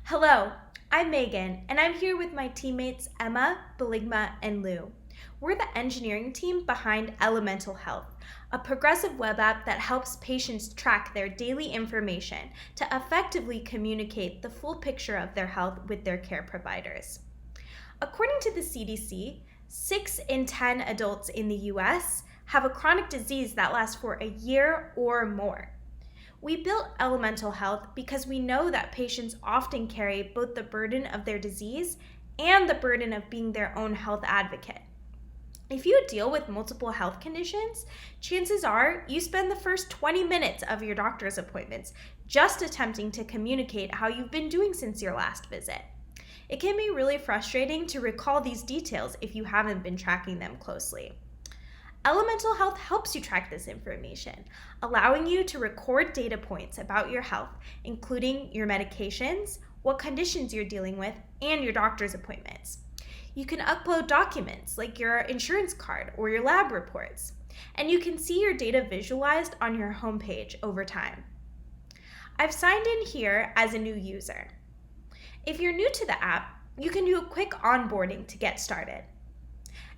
Hello, I'm Megan, and I'm here with my teammates Emma, Beligma, and Lou. We're the engineering team behind Elemental Health, a progressive web app that helps patients track their daily information to effectively communicate the full picture of their health with their care providers. According to the CDC, 6 in 10 adults in the US have a chronic disease that lasts for a year or more. We built Elemental Health because we know that patients often carry both the burden of their disease and the burden of being their own health advocate. If you deal with multiple health conditions, chances are you spend the first 20 minutes of your doctor's appointments just attempting to communicate how you've been doing since your last visit. It can be really frustrating to recall these details if you haven't been tracking them closely. Elemental Health helps you track this information, allowing you to record data points about your health, including your medications, what conditions you're dealing with, and your doctor's appointments. You can upload documents like your insurance card or your lab reports, and you can see your data visualized on your homepage over time. I've signed in here as a new user. If you're new to the app, you can do a quick onboarding to get started.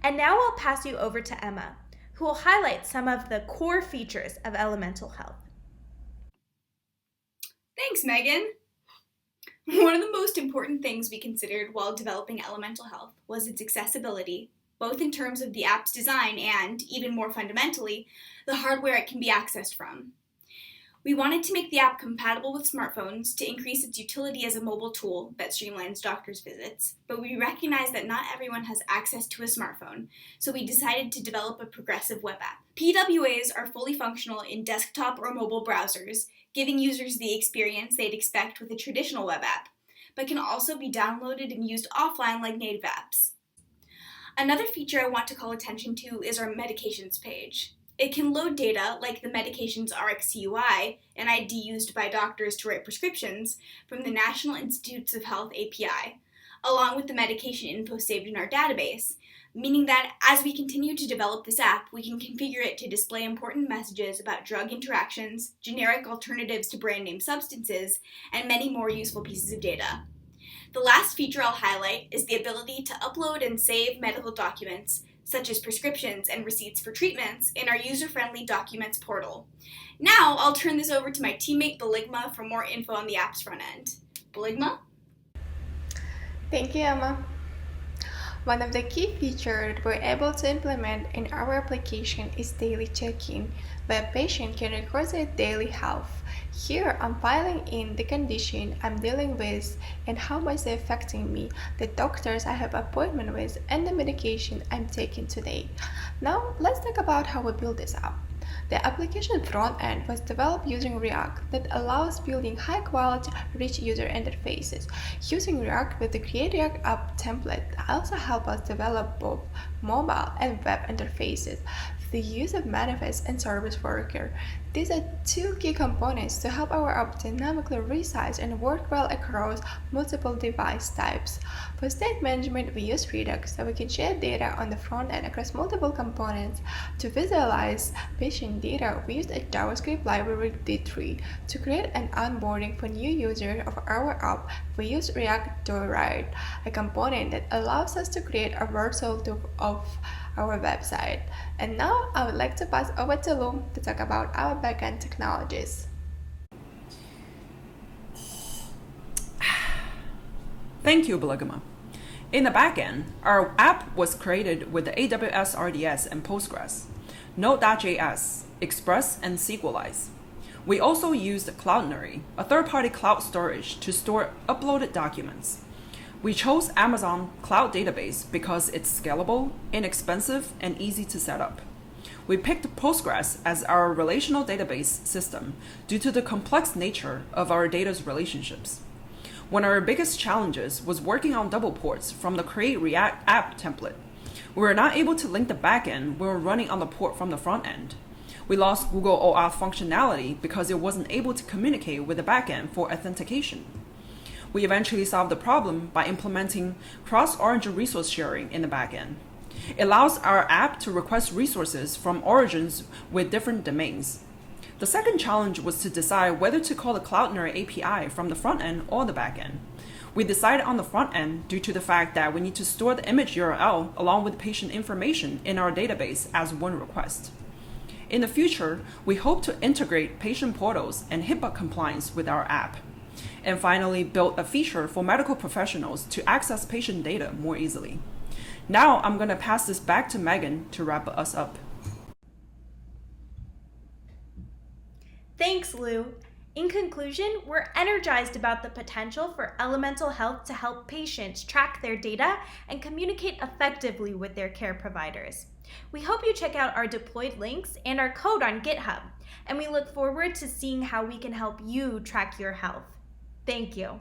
And now I'll pass you over to Emma, who will highlight some of the core features of Elemental Health. Thanks, Megan. One of the most important things we considered while developing Elemental Health was its accessibility, both in terms of the app's design and, even more fundamentally, the hardware it can be accessed from. We wanted to make the app compatible with smartphones to increase its utility as a mobile tool that streamlines doctors' visits, but we recognize that not everyone has access to a smartphone, so we decided to develop a progressive web app. PWAs are fully functional in desktop or mobile browsers, giving users the experience they'd expect with a traditional web app, but can also be downloaded and used offline like native apps. Another feature I want to call attention to is our medications page. It can load data like the medications RxCUI, an ID used by doctors to write prescriptions, from the National Institutes of Health API, along with the medication info saved in our database, meaning that as we continue to develop this app, we can configure it to display important messages about drug interactions, generic alternatives to brand name substances, and many more useful pieces of data. The last feature I'll highlight is the ability to upload and save medical documents, such as prescriptions and receipts for treatments, in our user-friendly Documents portal. Now, I'll turn this over to my teammate Beligma for more info on the app's front end. Beligma? Thank you, Emma. One of the key features we're able to implement in our application is daily check-in, where a patient can record their daily health. Here, I'm filing in the condition I'm dealing with and how much they're affecting me, the doctors I have appointment with, and the medication I'm taking today. Now, let's talk about how we build this app. The application front end was developed using React that allows building high-quality, rich user interfaces. Using React with the Create React App template also helps us develop both mobile and web interfaces. The use of manifest and service worker. These are two key components to help our app dynamically resize and work well across multiple device types. For state management, we use Redux so we can share data on the front end across multiple components. To visualize patient data, we used a JavaScript library D3. To create an onboarding for new users of our app, we use React Joyride, a component that allows us to create a virtual tour of our website. And now I would like to pass over to Lou to talk about our backend technologies. Thank you, Beligma. In the backend, our app was created with the AWS RDS and Postgres, Node.js, Express, and Sequelized. We also used Cloudinary, a third-party cloud storage, to store uploaded documents. We chose Amazon Cloud Database because it's scalable, inexpensive, and easy to set up. We picked Postgres as our relational database system due to the complex nature of our data's relationships. One of our biggest challenges was working on double ports from the Create React App template. We were not able to link the backend when we were running on the port from the front end. We lost Google OAuth functionality because it wasn't able to communicate with the backend for authentication. We eventually solved the problem by implementing cross-origin resource sharing in the backend. It allows our app to request resources from origins with different domains. The second challenge was to decide whether to call the Cloudinary API from the front end or the back end. We decided on the front end due to the fact that we need to store the image URL along with patient information in our database as one request. In the future, we hope to integrate patient portals and HIPAA compliance with our app. And finally, build a feature for medical professionals to access patient data more easily. Now I'm going to pass this back to Megan to wrap us up. Thanks, Lou. In conclusion, we're energized about the potential for Elemental Health to help patients track their data and communicate effectively with their care providers. We hope you check out our deployed links and our code on GitHub, and we look forward to seeing how we can help you track your health. Thank you.